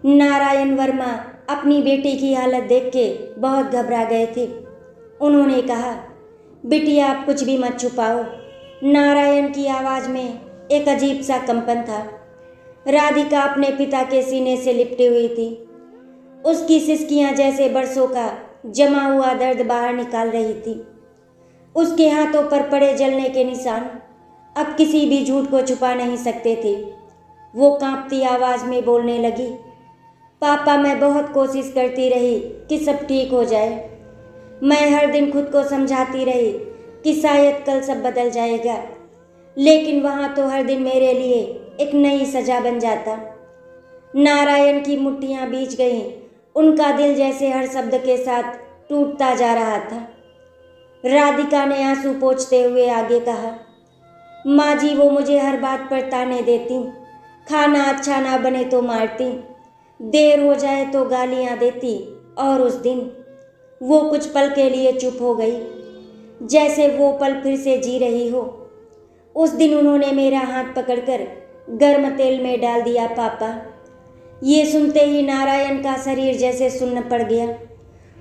नारायण वर्मा अपनी बेटी की हालत देख के बहुत घबरा गए थे। उन्होंने कहा, बिटिया आप कुछ भी मत छुपाओ। नारायण की आवाज़ में एक अजीब सा कंपन था। राधिका अपने पिता के सीने से लिपटी हुई थी। उसकी सिसकियां जैसे बरसों का जमा हुआ दर्द बाहर निकाल रही थी। उसके हाथों पर पड़े जलने के निशान अब किसी भी झूठ को छुपा नहीं सकते थे। वो कांपती आवाज़ में बोलने लगी, पापा मैं बहुत कोशिश करती रही कि सब ठीक हो जाए। मैं हर दिन खुद को समझाती रही कि शायद कल सब बदल जाएगा, लेकिन वहाँ तो हर दिन मेरे लिए एक नई सज़ा बन जाता। नारायण की मुट्ठियाँ भींच गईं। उनका दिल जैसे हर शब्द के साथ टूटता जा रहा था। राधिका ने आंसू पोंछते हुए आगे कहा, माँ जी वो मुझे हर बात पर ताने देती, खाना अच्छा ना बने तो मारती, देर हो जाए तो गालियाँ देती। और उस दिन वो कुछ पल के लिए चुप हो गई, जैसे वो पल फिर से जी रही हो। उस दिन उन्होंने मेरा हाथ पकड़कर गर्म तेल में डाल दिया पापा। ये सुनते ही नारायण का शरीर जैसे सुन्न पड़ गया।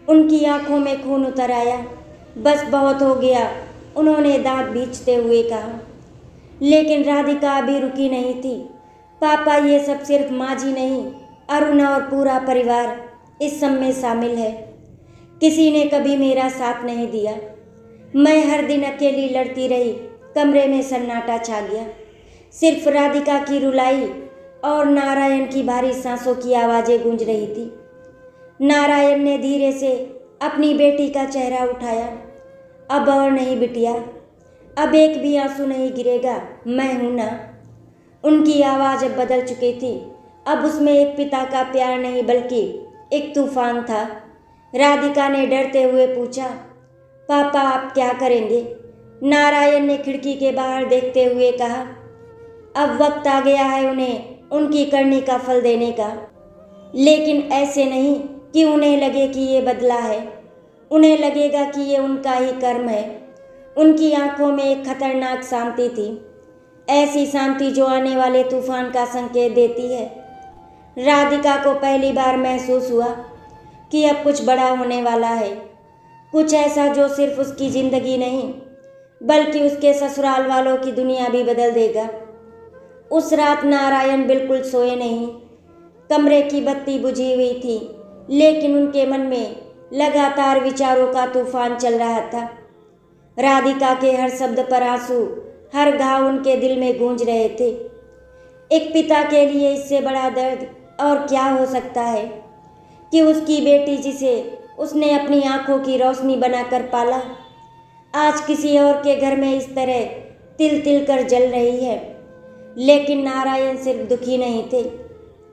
उनकी आंखों में खून उतर आया। बस बहुत हो गया, उन्होंने दांत बींचते हुए कहा। लेकिन राधिका अभी रुकी नहीं थी। पापा ये सब सिर्फ माँ जी नहीं, अरुणा और पूरा परिवार इस सब में शामिल है। किसी ने कभी मेरा साथ नहीं दिया। मैं हर दिन अकेली लड़ती रही। कमरे में सन्नाटा छा गया। सिर्फ राधिका की रुलाई और नारायण की भारी सांसों की आवाज़ें गूंज रही थी। नारायण ने धीरे से अपनी बेटी का चेहरा उठाया। अब और नहीं बिटिया, अब एक भी आंसू नहीं गिरेगा, मैं हूं ना। उनकी आवाज़ अब बदल चुकी थी। अब उसमें एक पिता का प्यार नहीं बल्कि एक तूफान था। राधिका ने डरते हुए पूछा, पापा आप क्या करेंगे? नारायण ने खिड़की के बाहर देखते हुए कहा, अब वक्त आ गया है उन्हें उनकी करनी का फल देने का। लेकिन ऐसे नहीं कि उन्हें लगे कि ये बदला है। उन्हें लगेगा कि ये उनका ही कर्म है। उनकी आंखों में एक खतरनाक शांति थी, ऐसी शांति जो आने वाले तूफान का संकेत देती है। राधिका को पहली बार महसूस हुआ कि अब कुछ बड़ा होने वाला है, कुछ ऐसा जो सिर्फ उसकी ज़िंदगी नहीं बल्कि उसके ससुराल वालों की दुनिया भी बदल देगा। उस रात नारायण बिल्कुल सोए नहीं। कमरे की बत्ती बुझी हुई थी, लेकिन उनके मन में लगातार विचारों का तूफान चल रहा था। राधिका के हर शब्द पर आंसू, हर घाव उनके दिल में गूंज रहे थे। एक पिता के लिए इससे बड़ा दर्द और क्या हो सकता है कि उसकी बेटी जिसे उसने अपनी आंखों की रोशनी बनाकर पाला, आज किसी और के घर में इस तरह तिल तिल कर जल रही है। लेकिन नारायण सिर्फ दुखी नहीं थे।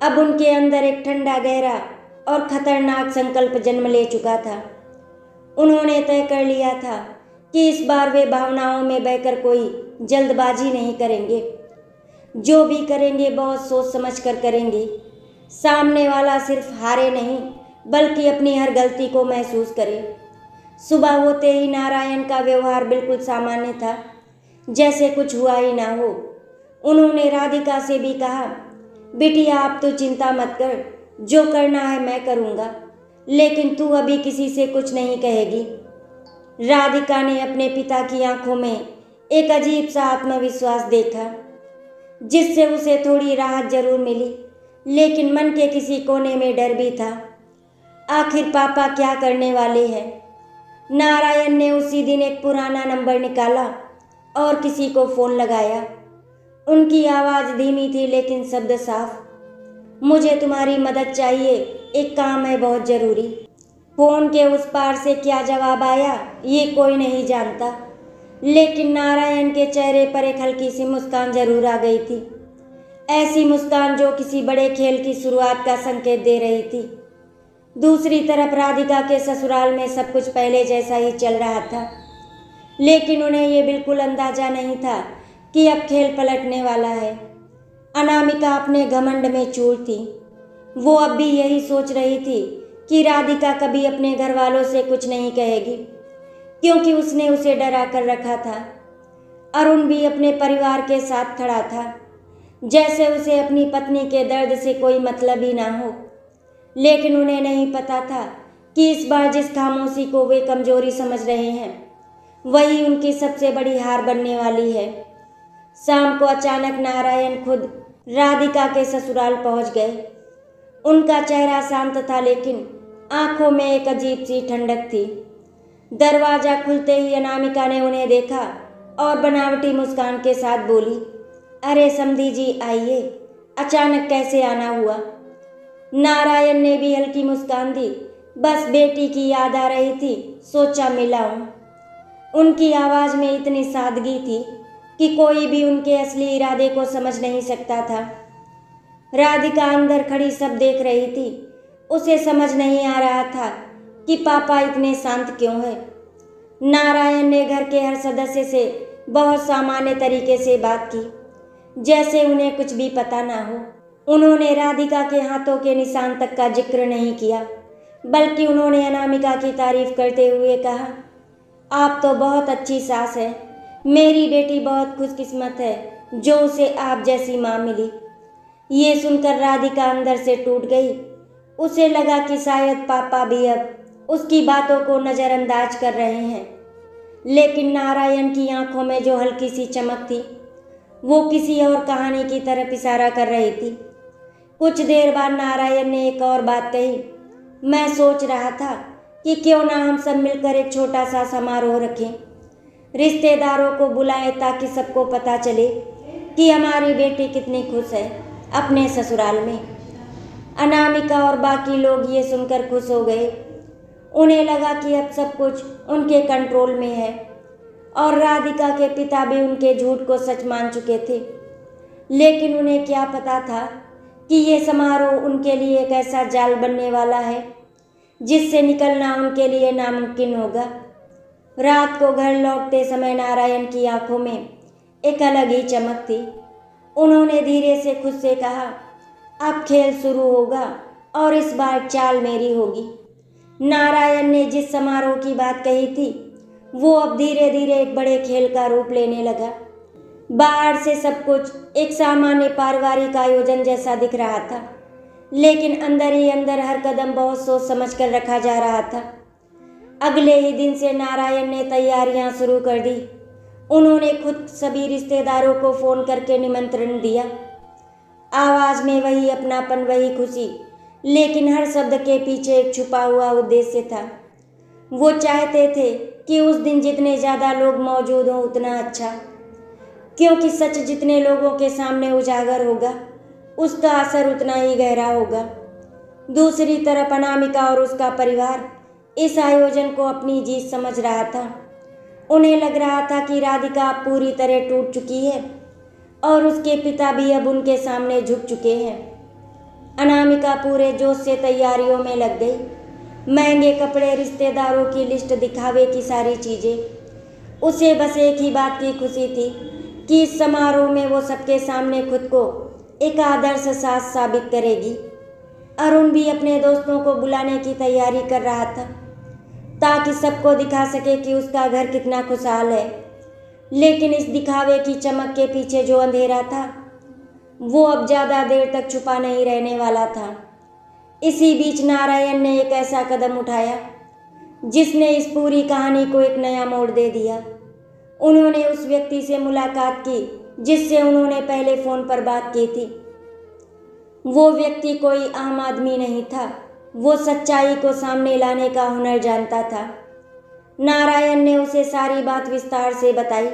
अब उनके अंदर एक ठंडा, गहरा और खतरनाक संकल्प जन्म ले चुका था। उन्होंने तय कर लिया था कि इस बार वे भावनाओं में बहकर कोई जल्दबाजी नहीं करेंगे। जो भी करेंगे बहुत सोच समझ कर करेंगे। सामने वाला सिर्फ हारे नहीं बल्कि अपनी हर गलती को महसूस करे। सुबह होते ही नारायण का व्यवहार बिल्कुल सामान्य था, जैसे कुछ हुआ ही ना हो। उन्होंने राधिका से भी कहा, बिटिया आप तो चिंता मत कर, जो करना है मैं करूँगा, लेकिन तू अभी किसी से कुछ नहीं कहेगी। राधिका ने अपने पिता की आंखों में एक अजीब सा आत्मविश्वास देखा, जिससे उसे थोड़ी राहत जरूर मिली, लेकिन मन के किसी कोने में डर भी था। आखिर पापा क्या करने वाले हैं? नारायण ने उसी दिन एक पुराना नंबर निकाला और किसी को फ़ोन लगाया। उनकी आवाज़ धीमी थी लेकिन शब्द साफ। मुझे तुम्हारी मदद चाहिए, एक काम है बहुत ज़रूरी। फ़ोन के उस पार से क्या जवाब आया ये कोई नहीं जानता, लेकिन नारायण के चेहरे पर एक हल्की सी मुस्कान जरूर आ गई थी। ऐसी मुस्कान जो किसी बड़े खेल की शुरुआत का संकेत दे रही थी। दूसरी तरफ राधिका के ससुराल में सब कुछ पहले जैसा ही चल रहा था, लेकिन उन्हें ये बिल्कुल अंदाज़ा नहीं था कि अब खेल पलटने वाला है। अनामिका अपने घमंड में चूर थी। वो अब भी यही सोच रही थी कि राधिका कभी अपने घर वालों से कुछ नहीं कहेगी, क्योंकि उसने उसे डरा कर रखा था। अरुण भी अपने परिवार के साथ खड़ा था, जैसे उसे अपनी पत्नी के दर्द से कोई मतलब ही ना हो। लेकिन उन्हें नहीं पता था कि इस बार जिस खामोशी को वे कमजोरी समझ रहे हैं वही उनकी सबसे बड़ी हार बनने वाली है। शाम को अचानक नारायण खुद राधिका के ससुराल पहुंच गए। उनका चेहरा शांत था, लेकिन आंखों में एक अजीब सी ठंडक थी। दरवाजा खुलते ही अनामिका ने उन्हें देखा और बनावटी मुस्कान के साथ बोली, अरे समधी जी आइए, अचानक कैसे आना हुआ। नारायण ने भी हल्की मुस्कान दी, बस बेटी की याद आ रही थी, सोचा मिलाऊं। उनकी आवाज़ में इतनी सादगी थी कि कोई भी उनके असली इरादे को समझ नहीं सकता था। राधिका अंदर खड़ी सब देख रही थी। उसे समझ नहीं आ रहा था कि पापा इतने शांत क्यों हैं। नारायण ने घर के हर सदस्य से बहुत सामान्य तरीके से बात की, जैसे उन्हें कुछ भी पता ना हो। उन्होंने राधिका के हाथों के निशान तक का जिक्र नहीं किया, बल्कि उन्होंने अनामिका की तारीफ करते हुए कहा, आप तो बहुत अच्छी सास है। मेरी बेटी बहुत खुशकिस्मत है जो उसे आप जैसी माँ मिली। ये सुनकर राधिका अंदर से टूट गई। उसे लगा कि शायद पापा भी अब उसकी बातों को नज़रअंदाज कर रहे हैं, लेकिन नारायण की आंखों में जो हल्की सी चमक थी वो किसी और कहानी की तरफ इशारा कर रही थी। कुछ देर बाद नारायण ने एक और बात कही, मैं सोच रहा था कि क्यों ना हम सब मिलकर एक छोटा सा समारोह रखें, रिश्तेदारों को बुलाएं ताकि सबको पता चले कि हमारी बेटी कितनी खुश है अपने ससुराल में। अनामिका और बाकी लोग ये सुनकर खुश हो गए। उन्हें लगा कि अब सब कुछ उनके कंट्रोल में है और राधिका के पिता भी उनके झूठ को सच मान चुके थे। लेकिन उन्हें क्या पता था कि ये समारोह उनके लिए एक ऐसा जाल बनने वाला है जिससे निकलना उनके लिए नामुमकिन होगा। रात को घर लौटते समय नारायण की आंखों में एक अलग ही चमक थी। उन्होंने धीरे से खुद से कहा, अब खेल शुरू होगा और इस बार चाल मेरी होगी। नारायण ने जिस समारोह की बात कही थी वो अब धीरे धीरे एक बड़े खेल का रूप लेने लगा। बाहर से सब कुछ एक सामान्य पारिवारिक आयोजन जैसा दिख रहा था, लेकिन अंदर ही अंदर हर कदम बहुत सोच समझ कर रखा जा रहा था। अगले ही दिन से नारायण ने तैयारियां शुरू कर दी। उन्होंने खुद सभी रिश्तेदारों को फ़ोन करके निमंत्रण दिया। आवाज़ में वही अपनापन, वही खुशी, लेकिन हर शब्द के पीछे एक छुपा हुआ उद्देश्य था। वो चाहते थे कि उस दिन जितने ज़्यादा लोग मौजूद हों उतना अच्छा, क्योंकि सच जितने लोगों के सामने उजागर होगा उसका असर उतना ही गहरा होगा। दूसरी तरफ अनामिका और उसका परिवार इस आयोजन को अपनी जीत समझ रहा था। उन्हें लग रहा था कि राधिका पूरी तरह टूट चुकी है और उसके पिता भी अब उनके सामने झुक चुके हैं। अनामिका पूरे जोश से तैयारियों में लग गई। महंगे कपड़े, रिश्तेदारों की लिस्ट, दिखावे की सारी चीज़ें। उसे बस एक ही बात की खुशी थी कि इस समारोह में वो सबके सामने खुद को एक आदर्श सास साबित करेगी। अरुण भी अपने दोस्तों को बुलाने की तैयारी कर रहा था ताकि सबको दिखा सके कि उसका घर कितना खुशहाल है। लेकिन इस दिखावे की चमक के पीछे जो अंधेरा था वो अब ज़्यादा देर तक छुपा नहीं रहने वाला था। इसी बीच नारायण ने एक ऐसा कदम उठाया जिसने इस पूरी कहानी को एक नया मोड़ दे दिया। उन्होंने उस व्यक्ति से मुलाकात की जिससे उन्होंने पहले फ़ोन पर बात की थी। वो व्यक्ति कोई आम आदमी नहीं था, वो सच्चाई को सामने लाने का हुनर जानता था। नारायण ने उसे सारी बात विस्तार से बताई,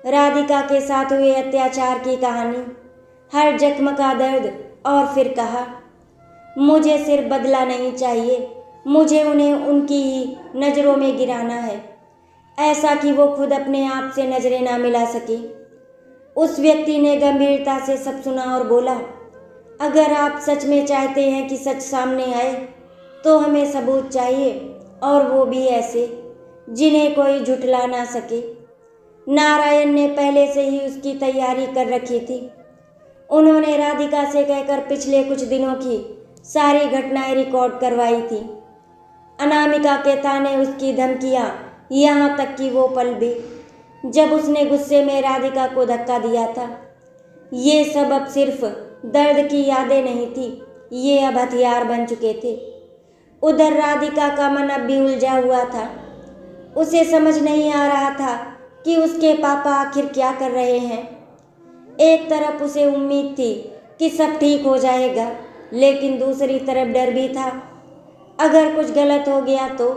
राधिका के साथ हुए अत्याचार की कहानी, हर जख्म का दर्द, और फिर कहा, मुझे सिर्फ बदला नहीं चाहिए, मुझे उन्हें उनकी ही नज़रों में गिराना है, ऐसा कि वो खुद अपने आप से नज़रें ना मिला सके। उस व्यक्ति ने गंभीरता से सब सुना और बोला, अगर आप सच में चाहते हैं कि सच सामने आए तो हमें सबूत चाहिए, और वो भी ऐसे जिन्हें कोई झुठला ना सके। नारायण ने पहले से ही उसकी तैयारी कर रखी थी। उन्होंने राधिका से कहकर पिछले कुछ दिनों की सारी घटनाएं रिकॉर्ड करवाई थी। अनामिका के ताने, उसकी धमकियाँ, यहाँ तक कि वो पल भी जब उसने गुस्से में राधिका को धक्का दिया था। ये सब अब सिर्फ दर्द की यादें नहीं थी, ये अब हथियार बन चुके थे। उधर राधिका का मन अब भी उलझा हुआ था। उसे समझ नहीं आ रहा था कि उसके पापा आखिर क्या कर रहे हैं। एक तरफ उसे उम्मीद थी कि सब ठीक हो जाएगा, लेकिन दूसरी तरफ डर भी था अगर कुछ गलत हो गया तो।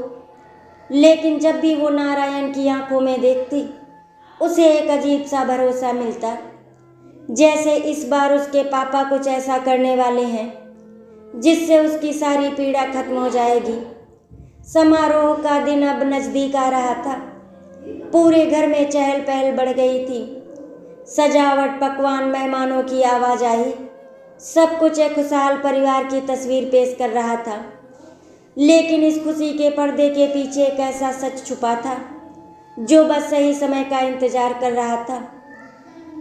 लेकिन जब भी वो नारायण की आंखों में देखती, उसे एक अजीब सा भरोसा मिलता, जैसे इस बार उसके पापा कुछ ऐसा करने वाले हैं जिससे उसकी सारी पीड़ा खत्म हो जाएगी। समारोह का दिन अब नजदीक आ रहा था। पूरे घर में चहल पहल बढ़ गई थी। सजावट, पकवान, मेहमानों की आवाजाही, सब कुछ एक खुशहाल परिवार की तस्वीर पेश कर रहा था। लेकिन इस खुशी के पर्दे के पीछे एक ऐसा सच छुपा था जो बस सही समय का इंतजार कर रहा था।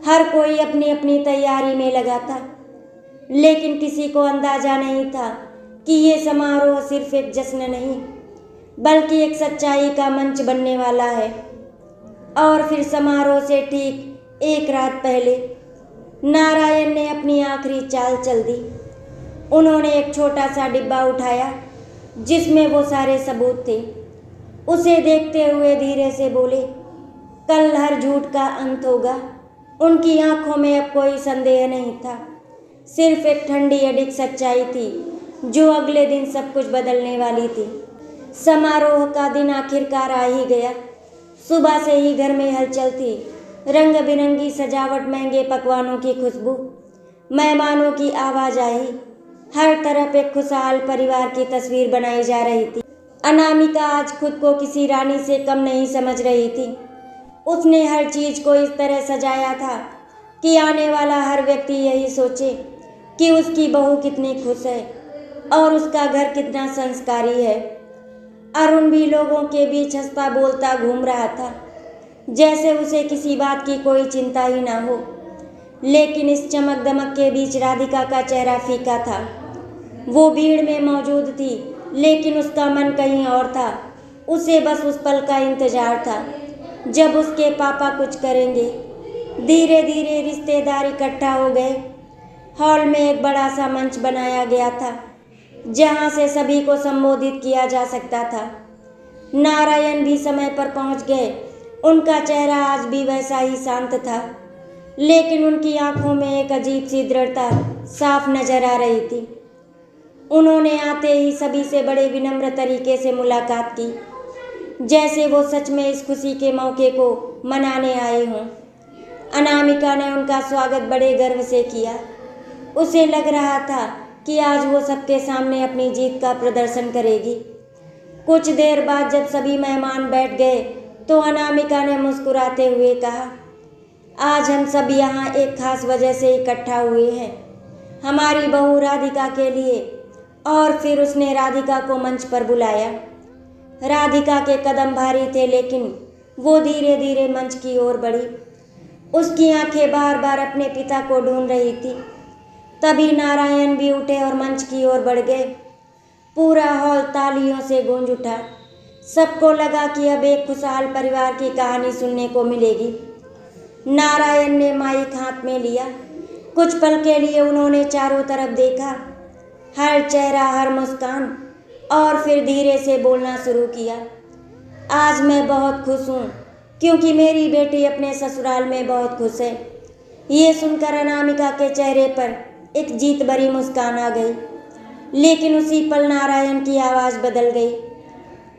हर कोई अपनी अपनी तैयारी में लगा था, लेकिन किसी को अंदाजा नहीं था कि ये समारोह सिर्फ एक जश्न नहीं, बल्कि एक सच्चाई का मंच बनने वाला है। और फिर समारोह से ठीक एक रात पहले नारायण ने अपनी आखिरी चाल चल दी। उन्होंने एक छोटा सा डिब्बा उठाया जिसमें वो सारे सबूत थे। उसे देखते हुए धीरे से बोले, कल हर झूठ का अंत होगा। उनकी आंखों में अब कोई संदेह नहीं था, सिर्फ एक ठंडी अडिग सच्चाई थी जो अगले दिन सब कुछ बदलने वाली थी। समारोह का दिन आखिरकार आ ही गया। सुबह से ही घर में हलचल थी। रंग बिरंगी सजावट, महंगे पकवानों की खुशबू, मेहमानों की आवाजाही, हर तरफ एक खुशहाल परिवार की तस्वीर बनाई जा रही थी। अनामिका आज खुद को किसी रानी से कम नहीं समझ रही थी। उसने हर चीज को इस तरह सजाया था कि आने वाला हर व्यक्ति यही सोचे कि उसकी बहू कितनी खुश है और उसका घर कितना संस्कारी है। अरुण भी लोगों के बीच हंसता बोलता घूम रहा था, जैसे उसे किसी बात की कोई चिंता ही ना हो। लेकिन इस चमक दमक के बीच राधिका का चेहरा फीका था। वो भीड़ में मौजूद थी, लेकिन उसका मन कहीं और था। उसे बस उस पल का इंतजार था जब उसके पापा कुछ करेंगे। धीरे धीरे रिश्तेदार इकट्ठा हो गए। हॉल में एक बड़ा सा मंच बनाया गया था जहां से सभी को संबोधित किया जा सकता था। नारायण भी समय पर पहुंच गए। उनका चेहरा आज भी वैसा ही शांत था, लेकिन उनकी आंखों में एक अजीब सी दृढ़ता साफ नजर आ रही थी। उन्होंने आते ही सभी से बड़े विनम्र तरीके से मुलाकात की, जैसे वो सच में इस खुशी के मौके को मनाने आए हों। अनामिका ने उनका स्वागत बड़े गर्व से किया। उसे लग रहा था कि आज वो सबके सामने अपनी जीत का प्रदर्शन करेगी। कुछ देर बाद जब सभी मेहमान बैठ गए तो अनामिका ने मुस्कुराते हुए कहा, आज हम सब यहाँ एक खास वजह से इकट्ठा हुए हैं, हमारी बहू राधिका के लिए। और फिर उसने राधिका को मंच पर बुलाया। राधिका के कदम भारी थे, लेकिन वो धीरे धीरे मंच की ओर बढ़ी। उसकी आंखें बार बार अपने पिता को ढूंढ रही थी। तभी नारायण भी उठे और मंच की ओर बढ़ गए। पूरा हॉल तालियों से गूंज उठा। सबको लगा कि अब एक खुशहाल परिवार की कहानी सुनने को मिलेगी। नारायण ने माइक हाथ में लिया। कुछ पल के लिए उन्होंने चारों तरफ देखा, हर चेहरा, हर मुस्कान, और फिर धीरे से बोलना शुरू किया। आज मैं बहुत खुश हूँ क्योंकि मेरी बेटी अपने ससुराल में बहुत खुश है। ये सुनकर अनामिका के चेहरे पर एक जीत भरी मुस्कान आ गई, लेकिन उसी पल नारायण की आवाज़ बदल गई।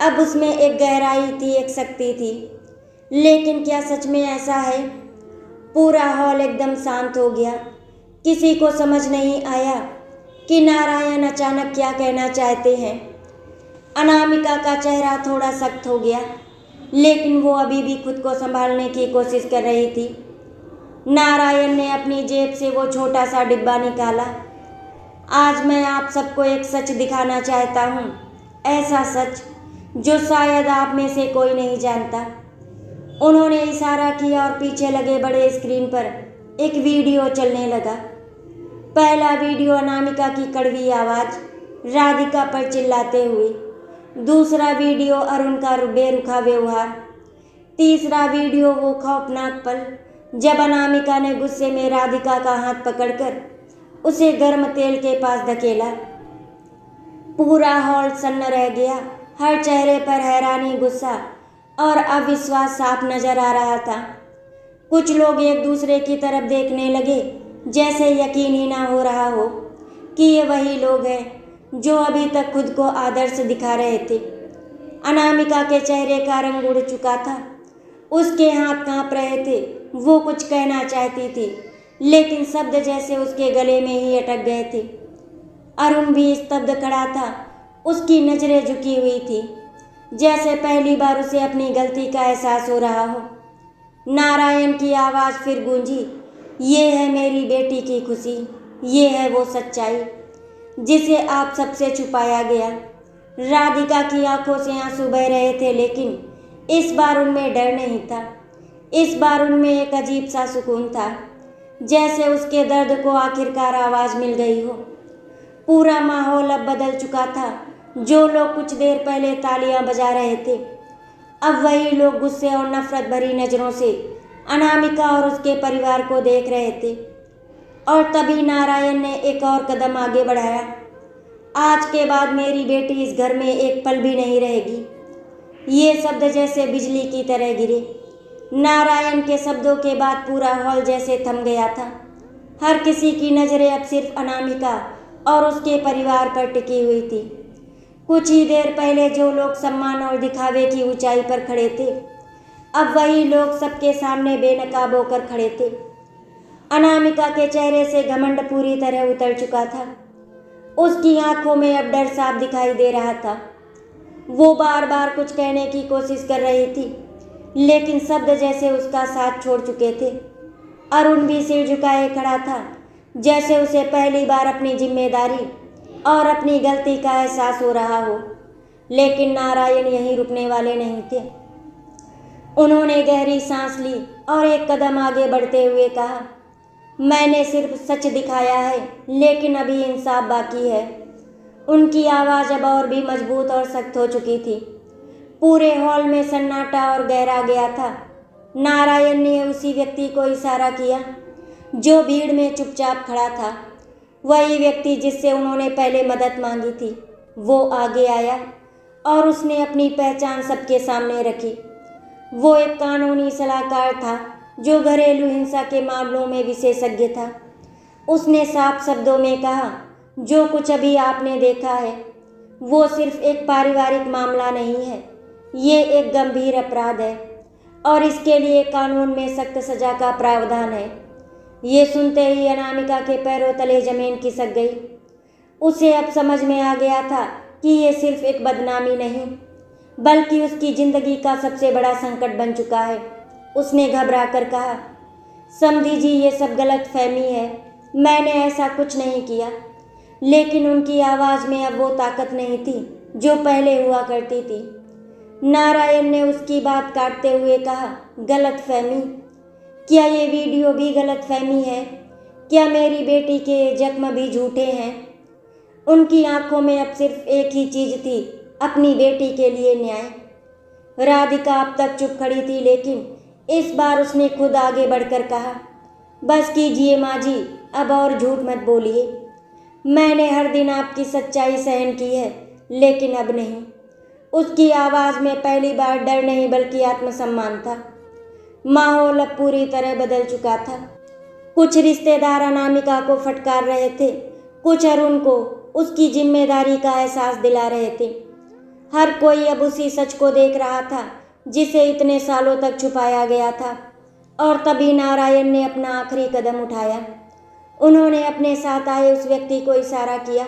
अब उसमें एक गहराई थी, एक शक्ति थी। लेकिन क्या सच में ऐसा है? पूरा हॉल एकदम शांत हो गया। किसी को समझ नहीं आया कि नारायण अचानक क्या कहना चाहते हैं। अनामिका का चेहरा थोड़ा सख्त हो गया, लेकिन वो अभी भी खुद को संभालने की कोशिश कर रही थी। नारायण ने अपनी जेब से वो छोटा सा डिब्बा निकाला। आज मैं आप सबको एक सच दिखाना चाहता हूँ, ऐसा सच जो शायद आप में से कोई नहीं जानता। उन्होंने इशारा किया और पीछे लगे बड़े स्क्रीन पर एक वीडियो चलने लगा। पहला वीडियो अनामिका की कड़वी आवाज़ राधिका पर चिल्लाते हुए, दूसरा वीडियो अरुण का बेरुखा व्यवहार, तीसरा वीडियो वो खौफनाक पल जब अनामिका ने गुस्से में राधिका का हाथ पकड़कर उसे गर्म तेल के पास धकेला। पूरा हॉल सन्न रह गया। हर चेहरे पर हैरानी, गुस्सा और अविश्वास साफ नजर आ रहा था। कुछ लोग एक दूसरे की तरफ देखने लगे, जैसे यकीन ही ना हो रहा हो कि ये वही लोग हैं जो अभी तक खुद को आदर्श दिखा रहे थे। अनामिका के चेहरे का रंग उड़ चुका था। उसके हाथ कांप रहे थे। वो कुछ कहना चाहती थी, लेकिन शब्द जैसे उसके गले में ही अटक गए थे। अरुण भी स्तब्ध खड़ा था। उसकी नजरें झुकी हुई थी, जैसे पहली बार उसे अपनी गलती का एहसास हो रहा हो। नारायण की आवाज़ फिर गूंजी, ये है मेरी बेटी की खुशी, ये है वो सच्चाई जिसे आप सबसे छुपाया गया। राधिका की आंखों से आंसू बह रहे थे, लेकिन इस बार उनमें डर नहीं था। इस बार उनमें एक अजीब सा सुकून था, जैसे उसके दर्द को आखिरकार आवाज़ मिल गई हो। पूरा माहौल अब बदल चुका था। जो लोग कुछ देर पहले तालियां बजा रहे थे, अब वही लोग गुस्से और नफरत भरी नज़रों से अनामिका और उसके परिवार को देख रहे थे। और तभी नारायण ने एक और कदम आगे बढ़ाया। आज के बाद मेरी बेटी इस घर में एक पल भी नहीं रहेगी। ये शब्द जैसे बिजली की तरह गिरे। नारायण के शब्दों के बाद पूरा हॉल जैसे थम गया था। हर किसी की नज़रें अब सिर्फ अनामिका और उसके परिवार पर टिकी हुई थी। कुछ ही देर पहले जो लोग सम्मान और दिखावे की ऊंचाई पर खड़े थे, अब वही लोग सबके सामने बेनकाब होकर खड़े थे। अनामिका के चेहरे से घमंड पूरी तरह उतर चुका था। उसकी आंखों में अब डर साफ दिखाई दे रहा था। वो बार बार कुछ कहने की कोशिश कर रही थी, लेकिन शब्द जैसे उसका साथ छोड़ चुके थे। अरुण भी सिर झुकाए खड़ा था, जैसे उसे पहली बार अपनी जिम्मेदारी और अपनी गलती का एहसास हो रहा हो। लेकिन नारायण यहीं रुकने वाले नहीं थे। उन्होंने गहरी सांस ली और एक कदम आगे बढ़ते हुए कहा, मैंने सिर्फ सच दिखाया है, लेकिन अभी इंसाफ बाकी है। उनकी आवाज़ अब और भी मजबूत और सख्त हो चुकी थी। पूरे हॉल में सन्नाटा और गहरा गया था। नारायण ने उसी व्यक्ति को इशारा किया जो भीड़ में चुपचाप खड़ा था। वही व्यक्ति जिससे उन्होंने पहले मदद मांगी थी, वो आगे आया और उसने अपनी पहचान सबके सामने रखी। वो एक कानूनी सलाहकार था जो घरेलू हिंसा के मामलों में विशेषज्ञ था। उसने साफ शब्दों में कहा, जो कुछ अभी आपने देखा है वो सिर्फ एक पारिवारिक मामला नहीं है, ये एक गंभीर अपराध है और इसके लिए कानून में सख्त सजा का प्रावधान है। ये सुनते ही अनामिका के पैरों तले जमीन खिसक गई। उसे अब समझ में आ गया था कि ये सिर्फ एक बदनामी नहीं, बल्कि उसकी जिंदगी का सबसे बड़ा संकट बन चुका है। उसने घबरा कर कहा, समधी जी, ये सब गलत फहमी है, मैंने ऐसा कुछ नहीं किया। लेकिन उनकी आवाज़ में अब वो ताकत नहीं थी जो पहले हुआ करती थी। नारायण ने उसकी बात काटते हुए कहा, गलत फहमी? क्या ये वीडियो भी गलत फहमी है? क्या मेरी बेटी के जख्म भी झूठे हैं? उनकी आंखों में अब सिर्फ एक ही चीज़ थी, अपनी बेटी के लिए न्याय। राधिका अब तक चुप खड़ी थी, लेकिन इस बार उसने खुद आगे बढ़कर कहा, बस कीजिए माँ जी, अब और झूठ मत बोलिए। मैंने हर दिन आपकी सच्चाई सहन की है, लेकिन अब नहीं। उसकी आवाज़ में पहली बार डर नहीं बल्कि आत्मसम्मान था। माहौल अब पूरी तरह बदल चुका था। कुछ रिश्तेदार अनामिका को फटकार रहे थे, कुछ अरुण को उसकी जिम्मेदारी का एहसास दिला रहे थे। हर कोई अब उसी सच को देख रहा था जिसे इतने सालों तक छुपाया गया था। और तभी नारायण ने अपना आखिरी कदम उठाया। उन्होंने अपने साथ आए उस व्यक्ति को इशारा किया,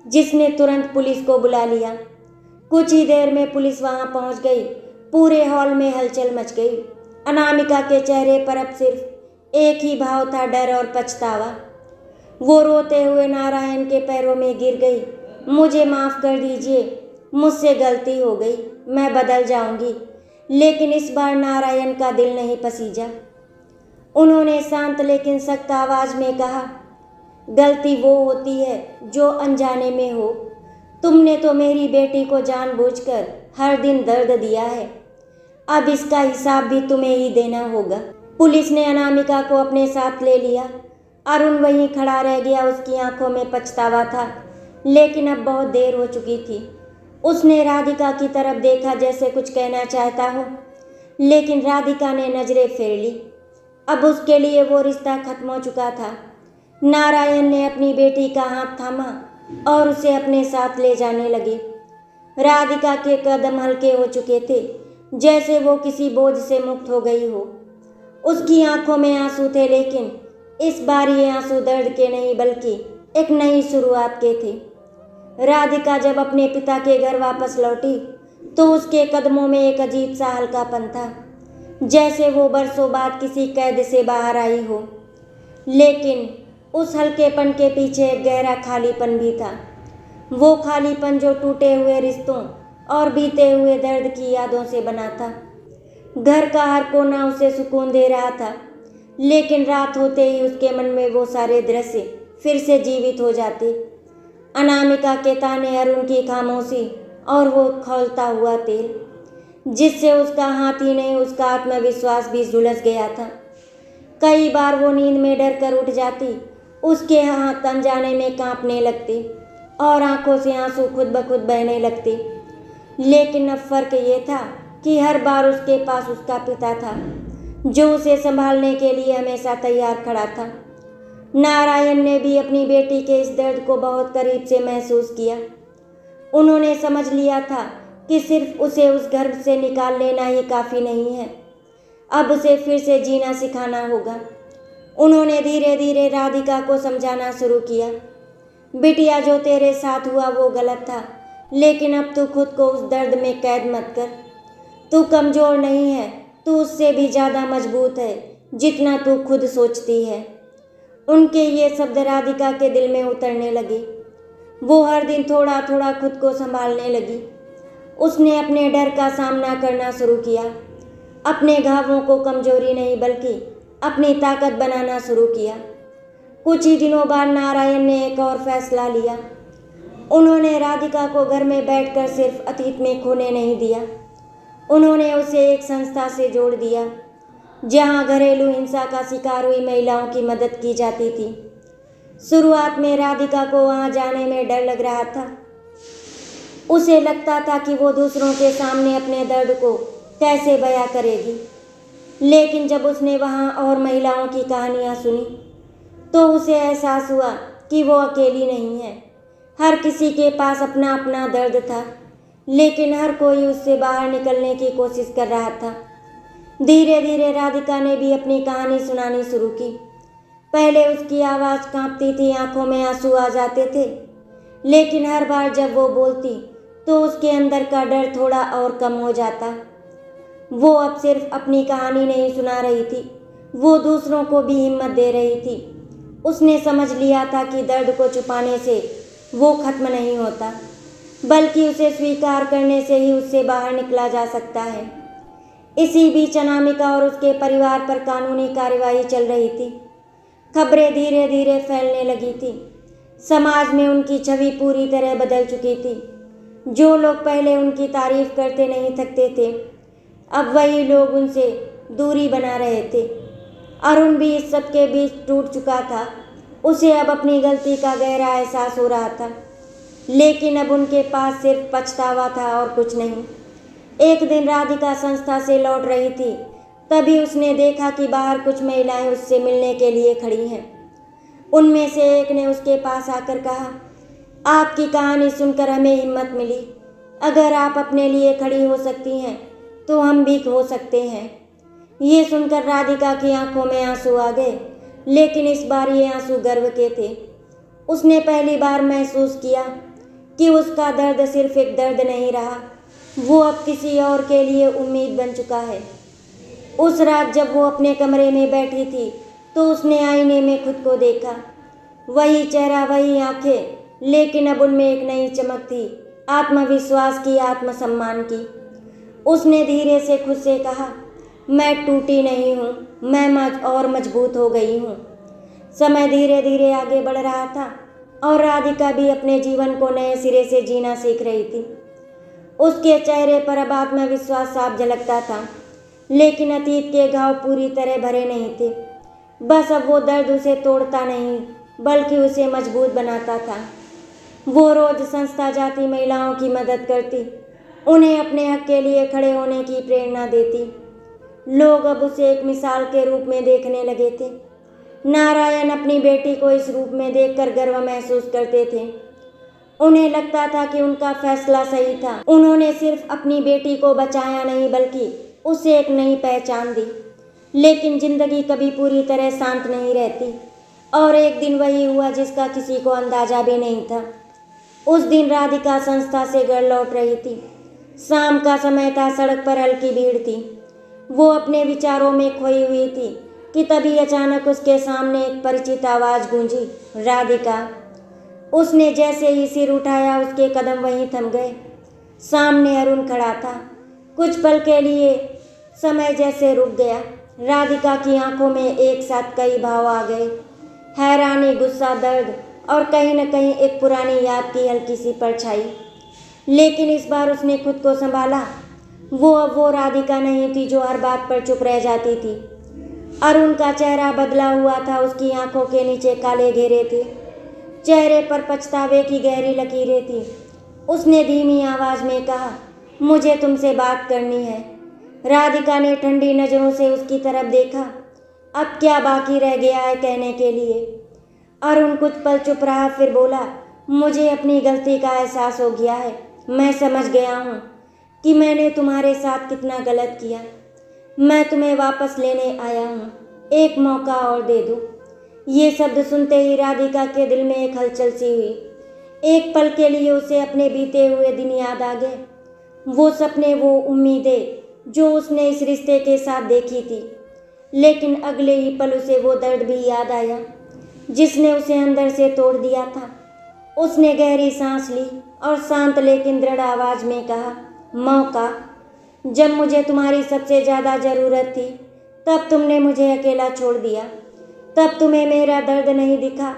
जिसने तुरंत पुलिस को बुला लिया। कुछ ही देर में पुलिस वहां पहुंच गई। पूरे हॉल में हलचल मच गई। अनामिका के चेहरे पर अब सिर्फ एक ही भाव था, डर और पछतावा। वो रोते हुए नारायण के पैरों में गिर गई। मुझे माफ़ कर दीजिए, मुझसे गलती हो गई, मैं बदल जाऊंगी। लेकिन इस बार नारायण का दिल नहीं पसीजा। उन्होंने शांत लेकिन सख्त आवाज़ में कहा, गलती वो होती है जो अनजाने में हो। तुमने तो मेरी बेटी को जानबूझकर हर दिन दर्द दिया है, अब इसका हिसाब भी तुम्हें ही देना होगा। पुलिस ने अनामिका को अपने साथ ले लिया। अरुण वहीं खड़ा रह गया। उसकी आंखों में पछतावा था, लेकिन अब बहुत देर हो चुकी थी। उसने राधिका की तरफ देखा जैसे कुछ कहना चाहता हो, लेकिन राधिका ने नजरें फेर ली। अब उसके लिए वो रिश्ता खत्म हो चुका था। नारायण ने अपनी बेटी का हाथ थामा और उसे अपने साथ ले जाने लगे। राधिका के कदम हल्के हो चुके थे, जैसे वो किसी बोझ से मुक्त हो गई हो। उसकी आंखों में आंसू थे, लेकिन इस बार ये आंसू दर्द के नहीं बल्कि एक नई शुरुआत के थे। राधिका जब अपने पिता के घर वापस लौटी तो उसके कदमों में एक अजीब सा हल्कापन था, जैसे वो बरसों बाद किसी कैद से बाहर आई हो। लेकिन उस हल्केपन के पीछे एक गहरा खालीपन भी था। वो खालीपन जो टूटे हुए रिश्तों और बीते हुए दर्द की यादों से बना था। घर का हर कोना उसे सुकून दे रहा था, लेकिन रात होते ही उसके मन में वो सारे दृश्य फिर से जीवित हो जाते। अनामिका के ताने, अरुण की खामोशी और वो खौलता हुआ तेल, जिससे उसका हाथ ही नहीं उसका आत्मविश्वास भी झुलस गया था। कई बार वो नींद में डर कर उठ जाती, उसके हाथ अनजाने में कांपने लगते और आंखों से आंसू खुद ब खुद बहने लगते। लेकिन अब फर्क ये था कि हर बार उसके पास उसका पिता था, जो उसे संभालने के लिए हमेशा तैयार खड़ा था। नारायण ने भी अपनी बेटी के इस दर्द को बहुत करीब से महसूस किया। उन्होंने समझ लिया था कि सिर्फ उसे उस गर्भ से निकाल लेना ही काफ़ी नहीं है, अब उसे फिर से जीना सिखाना होगा। उन्होंने धीरे धीरे राधिका को समझाना शुरू किया, बिटिया जो तेरे साथ हुआ वो गलत था, लेकिन अब तू खुद को उस दर्द में कैद मत कर। तू कमज़ोर नहीं है, तू उससे भी ज़्यादा मजबूत है जितना तू खुद सोचती है। उनके ये शब्द राधिका के दिल में उतरने लगे। वो हर दिन थोड़ा थोड़ा खुद को संभालने लगी। उसने अपने डर का सामना करना शुरू किया, अपने घावों को कमजोरी नहीं बल्कि अपनी ताकत बनाना शुरू किया। कुछ ही दिनों बाद नारायण ने एक और फैसला लिया। उन्होंने राधिका को घर में बैठकर सिर्फ अतीत में खोने नहीं दिया, उन्होंने उसे एक संस्था से जोड़ दिया जहां घरेलू हिंसा का शिकार हुई महिलाओं की मदद की जाती थी। शुरुआत में राधिका को वहां जाने में डर लग रहा था। उसे लगता था कि वो दूसरों के सामने अपने दर्द को कैसे बयां करेगी, लेकिन जब उसने वहां और महिलाओं की कहानियां सुनी तो उसे एहसास हुआ कि वो अकेली नहीं है। हर किसी के पास अपना अपना दर्द था, लेकिन हर कोई उससे बाहर निकलने की कोशिश कर रहा था। धीरे धीरे राधिका ने भी अपनी कहानी सुनानी शुरू की। पहले उसकी आवाज़ कांपती थी, आंखों में आंसू आ जाते थे, लेकिन हर बार जब वो बोलती तो उसके अंदर का डर थोड़ा और कम हो जाता। वो अब सिर्फ अपनी कहानी नहीं सुना रही थी, वो दूसरों को भी हिम्मत दे रही थी। उसने समझ लिया था कि दर्द को छुपाने से वो खत्म नहीं होता, बल्कि उसे स्वीकार करने से ही उससे बाहर निकला जा सकता है। इसी बीच अनामिका और उसके परिवार पर कानूनी कार्रवाई चल रही थी। खबरें धीरे धीरे फैलने लगी थी। समाज में उनकी छवि पूरी तरह बदल चुकी थी। जो लोग पहले उनकी तारीफ करते नहीं थकते थे, अब वही लोग उनसे दूरी बना रहे थे। अरुण भी इस सब के बीच टूट चुका था। उसे अब अपनी गलती का गहरा एहसास हो रहा था, लेकिन अब उनके पास सिर्फ पछतावा था और कुछ नहीं। एक दिन राधिका संस्था से लौट रही थी, तभी उसने देखा कि बाहर कुछ महिलाएं उससे मिलने के लिए खड़ी हैं। उनमें से एक ने उसके पास आकर कहा, आपकी कहानी सुनकर हमें हिम्मत मिली। अगर आप अपने लिए खड़ी हो सकती हैं तो हम भी हो सकते हैं। ये सुनकर राधिका की आंखों में आंसू आ गए, लेकिन इस बार ये आंसू गर्व के थे। उसने पहली बार महसूस किया कि उसका दर्द सिर्फ एक दर्द नहीं रहा, वो अब किसी और के लिए उम्मीद बन चुका है। उस रात जब वो अपने कमरे में बैठी थी तो उसने आईने में खुद को देखा। वही चेहरा, वही आंखें, लेकिन अब उनमें एक नई चमक थी, आत्मविश्वास की, आत्मसम्मान की। उसने धीरे से खुद से कहा, मैं टूटी नहीं हूँ, मैं और मजबूत हो गई हूँ। समय धीरे धीरे आगे बढ़ रहा था और राधिका भी अपने जीवन को नए सिरे से जीना सीख रही थी। उसके चेहरे पर अब आत्मविश्वास साफ झलकता था, लेकिन अतीत के घाव पूरी तरह भरे नहीं थे। बस अब वो दर्द उसे तोड़ता नहीं बल्कि उसे मजबूत बनाता था। वो रोज संस्था जाती, महिलाओं की मदद करती, उन्हें अपने हक के लिए खड़े होने की प्रेरणा देती। लोग अब उसे एक मिसाल के रूप में देखने लगे थे। नारायण अपनी बेटी को इस रूप में देखकर गर्व महसूस करते थे। उन्हें लगता था कि उनका फैसला सही था। उन्होंने सिर्फ अपनी बेटी को बचाया नहीं बल्कि उसे एक नई पहचान दी। लेकिन जिंदगी कभी पूरी तरह शांत नहीं रहती और एक दिन वही हुआ जिसका किसी को अंदाजा भी नहीं था। उस दिन राधिका संस्था से घर लौट रही थी। शाम का समय था, सड़क पर हल्की भीड़ थी। वो अपने विचारों में खोई हुई थी कि तभी अचानक उसके सामने एक परिचित आवाज़ गूंजी, राधिका। उसने जैसे ही सिर उठाया उसके कदम वहीं थम गए। सामने अरुण खड़ा था। कुछ पल के लिए समय जैसे रुक गया। राधिका की आंखों में एक साथ कई भाव आ गए, हैरानी, गुस्सा, दर्द और कहीं न कहीं एक पुरानी याद की हल्की सी परछाई। लेकिन इस बार उसने खुद को संभाला। वो अब वो राधिका नहीं थी जो हर बात पर चुप रह जाती थी। अरुण का चेहरा बदला हुआ था। उसकी आंखों के नीचे काले घेरे थे, चेहरे पर पछतावे की गहरी लकीरें थी। उसने धीमी आवाज में कहा, मुझे तुमसे बात करनी है। राधिका ने ठंडी नज़रों से उसकी तरफ देखा। अब क्या बाकी रह गया है कहने के लिए? अरुण कुछ पल चुप रहा, फिर बोला, मुझे अपनी गलती का एहसास हो गया है। मैं समझ गया हूँ कि मैंने तुम्हारे साथ कितना गलत किया। मैं तुम्हें वापस लेने आया हूँ, एक मौका और दे दो। ये शब्द सुनते ही राधिका के दिल में एक हलचल सी हुई। एक पल के लिए उसे अपने बीते हुए दिन याद आ गए, वो सपने, वो उम्मीदें जो उसने इस रिश्ते के साथ देखी थी। लेकिन अगले ही पल उसे वो दर्द भी याद आया जिसने उसे अंदर से तोड़ दिया था। उसने गहरी सांस ली और शांत लेकिन दृढ़ आवाज में कहा, मौका? जब मुझे तुम्हारी सबसे ज़्यादा ज़रूरत थी तब तुमने मुझे अकेला छोड़ दिया, तब तुम्हें मेरा दर्द नहीं दिखा।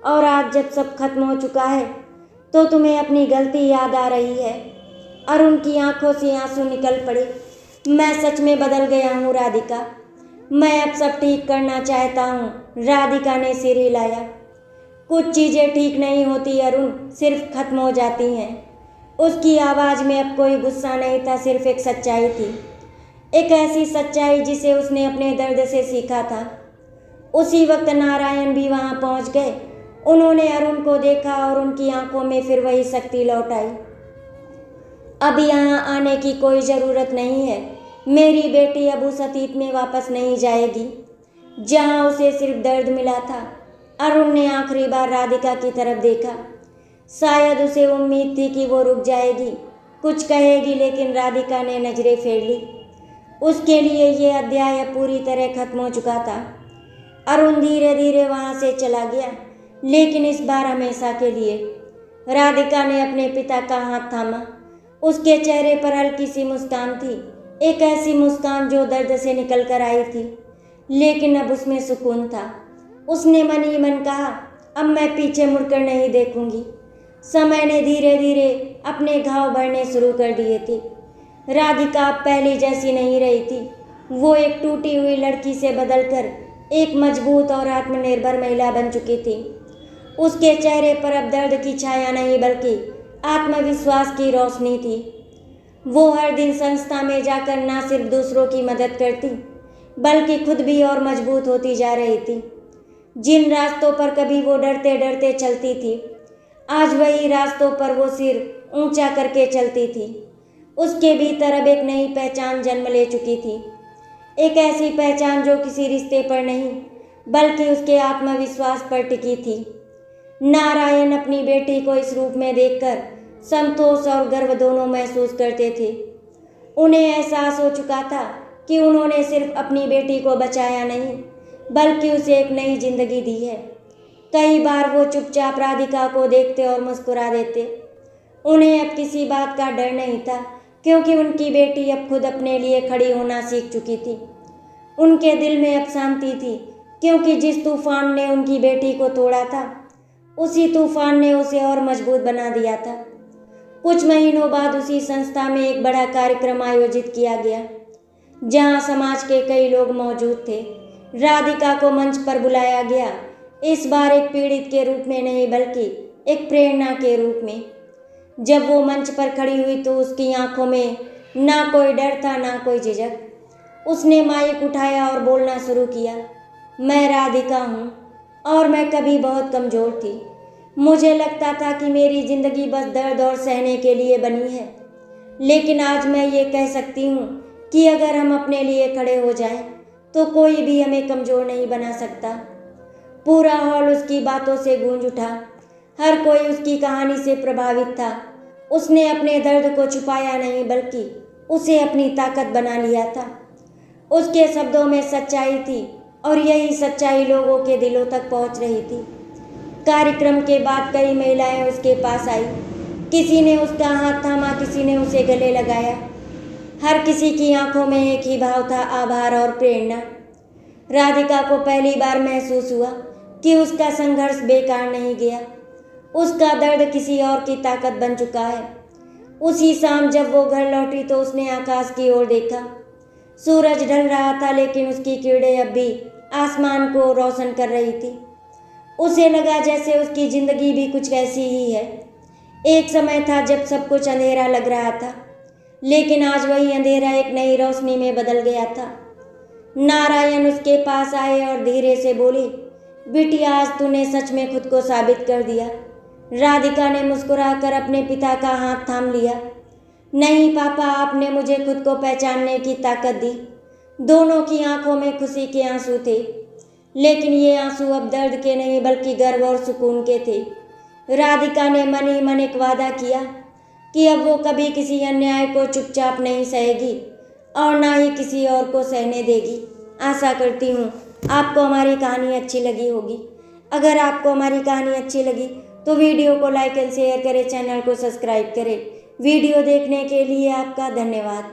और आज जब सब खत्म हो चुका है तो तुम्हें अपनी गलती याद आ रही है। अरुण की आंखों से आंसू निकल पड़े। मैं सच में बदल गया हूँ राधिका, मैं अब सब ठीक करना चाहता हूँ। राधिका ने सिर हिलाया। कुछ चीज़ें ठीक नहीं होती अरुण, सिर्फ खत्म हो जाती हैं। उसकी आवाज़ में अब कोई गुस्सा नहीं था, सिर्फ एक सच्चाई थी। एक ऐसी सच्चाई जिसे उसने अपने दर्द से सीखा था। उसी वक्त नारायण भी वहाँ पहुँच गए। उन्होंने अरुण को देखा और उनकी आंखों में फिर वही शक्ति लौट आई। अब यहाँ आने की कोई ज़रूरत नहीं है। मेरी बेटी अब उस अतीत में वापस नहीं जाएगी जहाँ उसे सिर्फ दर्द मिला था। अरुण ने आखिरी बार राधिका की तरफ देखा। शायद उसे उम्मीद थी कि वो रुक जाएगी, कुछ कहेगी, लेकिन राधिका ने नजरें फेर ली। उसके लिए ये अध्याय अब पूरी तरह खत्म हो चुका था। अरुण धीरे धीरे वहाँ से चला गया, लेकिन इस बार हमेशा के लिए। राधिका ने अपने पिता का हाथ थामा। उसके चेहरे पर हल्की सी मुस्कान थी, एक ऐसी मुस्कान जो दर्द से निकल कर आई थी, लेकिन अब उसमें सुकून था। उसने मन ही मन कहा, अब मैं पीछे मुड़कर नहीं देखूंगी। समय ने धीरे धीरे अपने घाव भरने शुरू कर दिए थे। राधिका अब पहली जैसी नहीं रही थी। वो एक टूटी हुई लड़की से बदलकर एक मजबूत और आत्मनिर्भर महिला बन चुकी थी। उसके चेहरे पर अब दर्द की छाया नहीं बल्कि आत्मविश्वास की रोशनी थी। वो हर दिन संस्था में जाकर ना सिर्फ दूसरों की मदद करती बल्कि खुद भी और मजबूत होती जा रही थी। जिन रास्तों पर कभी वो डरते डरते चलती थी, आज वही रास्तों पर वो सिर ऊंचा करके चलती थी। उसके भीतर अब एक नई पहचान जन्म ले चुकी थी, एक ऐसी पहचान जो किसी रिश्ते पर नहीं बल्कि उसके आत्मविश्वास पर टिकी थी। नारायण अपनी बेटी को इस रूप में देखकर संतोष और गर्व दोनों महसूस करते थे। उन्हें एहसास हो चुका था कि उन्होंने सिर्फ अपनी बेटी को बचाया नहीं बल्कि उसे एक नई जिंदगी दी है। कई बार वो चुपचाप राधिका को देखते और मुस्कुरा देते। उन्हें अब किसी बात का डर नहीं था क्योंकि उनकी बेटी अब खुद अपने लिए खड़ी होना सीख चुकी थी। उनके दिल में अब शांति थी क्योंकि जिस तूफान ने उनकी बेटी को तोड़ा था उसी तूफान ने उसे और मजबूत बना दिया था। कुछ महीनों बाद उसी संस्था में एक बड़ा कार्यक्रम आयोजित किया गया जहां समाज के कई लोग मौजूद थे। राधिका को मंच पर बुलाया गया, इस बार एक पीड़ित के रूप में नहीं बल्कि एक प्रेरणा के रूप में। जब वो मंच पर खड़ी हुई तो उसकी आंखों में ना कोई डर था ना कोई झिझक। उसने माइक उठाया और बोलना शुरू किया। मैं राधिका हूँ और मैं कभी बहुत कमज़ोर थी। मुझे लगता था कि मेरी ज़िंदगी बस दर्द और सहने के लिए बनी है, लेकिन आज मैं ये कह सकती हूँ कि अगर हम अपने लिए खड़े हो जाएं, तो कोई भी हमें कमज़ोर नहीं बना सकता। पूरा हॉल उसकी बातों से गूंज उठा। हर कोई उसकी कहानी से प्रभावित था। उसने अपने दर्द को छुपाया नहीं बल्कि उसे अपनी ताकत बना लिया था। उसके शब्दों में सच्चाई थी और यही सच्चाई लोगों के दिलों तक पहुंच रही थी। कार्यक्रम के बाद कई महिलाएं उसके पास आई। किसी ने उसका हाथ थामा, किसी ने उसे गले लगाया। हर किसी की आंखों में एक ही भाव था, आभार और प्रेरणा। राधिका को पहली बार महसूस हुआ कि उसका संघर्ष बेकार नहीं गया। उसका दर्द किसी और की ताकत बन चुका है। उसी शाम जब वो घर लौटी तो उसने आकाश की ओर देखा। सूरज ढल रहा था, लेकिन उसकी किरणें अब भी आसमान को रोशन कर रही थी। उसे लगा जैसे उसकी ज़िंदगी भी कुछ ऐसी ही है। एक समय था जब सब कुछ अंधेरा लग रहा था, लेकिन आज वही अंधेरा एक नई रोशनी में बदल गया था। नारायण उसके पास आए और धीरे से बोले, बिटिया, आज तूने सच में खुद को साबित कर दिया। राधिका ने मुस्कुराकर अपने पिता का हाथ थाम लिया। नहीं पापा, आपने मुझे खुद को पहचानने की ताकत दी। दोनों की आंखों में खुशी के आंसू थे, लेकिन ये आंसू अब दर्द के नहीं बल्कि गर्व और सुकून के थे। राधिका ने मन ही मन एक वादा किया कि अब वो कभी किसी अन्याय को चुपचाप नहीं सहेगी और ना ही किसी और को सहने देगी। आशा करती हूँ आपको हमारी कहानी अच्छी लगी होगी। अगर आपको हमारी कहानी अच्छी लगी तो वीडियो को लाइक एंड शेयर करें, चैनल को सब्सक्राइब करें। वीडियो देखने के लिए आपका धन्यवाद।